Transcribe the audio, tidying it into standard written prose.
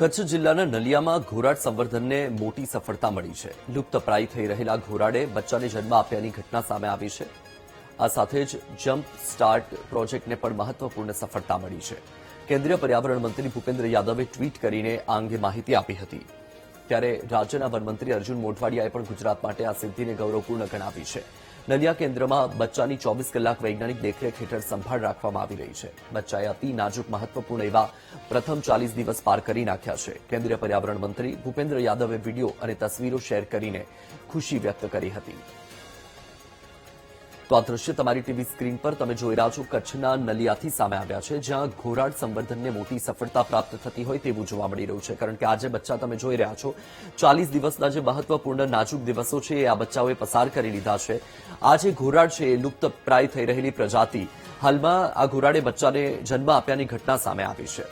કચ્છ જિલ્લાના નલિયામાં ઘોરાડ સંવર્ધનને મોટી સફળતા મળી છે. લુપ્તપ્રાય થઈ રહેલા ઘોરાડે બચ્ચાને જન્મ આપ્યાની ઘટના સામે આવી છે. આ સાથે જ જમ્પ સ્ટાર્ટ પ્રોજેક્ટને પણ મહત્વપૂર્ણ સફળતા મળી છે. કેન્દ્રીય પર્યાવરણ મંત્રી ભૂપેન્દ્ર યાદવે ટ્વીટ કરીને આ અંગે માહિતી આપી હતી. ત્યારે રાજ્યના વનમંત્રી અર્જુન મોઢવાડિયાએ પણ ગુજરાત માટે આ સિદ્ધિને ગૌરવપૂર્ણ ગણાવી છે. નલિયા કેન્દ્રમાં બચ્ચાની 24 કલાક વૈજ્ઞાનિક દેખરેખ હેઠળ સંભાળ રાખવામાં આવી રહી છે. બચ્ચાએ અતિ નાજુક મહત્વપૂર્ણ એવા પ્રથમ 40 દિવસ પાર કરી નાખ્યા છે. કેન્દ્રીય પર્યાવરણ મંત્રી ભૂપેન્દ્ર યાદવે વિડીયો અને તસવીરો શેર કરીને ખુશી વ્યક્ત કરી હતી. તો આ દ્રશ્ય તમારી ટીવી સ્ક્રીન પર તમે જોઈ રહ્યા છો કચ્છના નલિયાથી સામે આવ્યા છે, જ્યાં ઘોરાડ સંવર્ધનને મોટી સફળતા પ્રાપ્ત થતી હોય તેવું જોવા મળી રહ્યું છે. કારણ કે આજે બચ્ચા તમે જોઈ રહ્યા છો 40 દિવસના જે મહત્વપૂર્ણ નાજુક દિવસો છે એ આ બચ્ચાઓએ પસાર કરી લીધા છે. આ જે ઘોરાડ છે એ લુપ્તપ્રાય થઈ રહેલી પ્રજાતિ, હાલમાં આ ઘોરાડે બચ્ચાને જન્મ આપ્યાની ઘટના સામે આવી છે.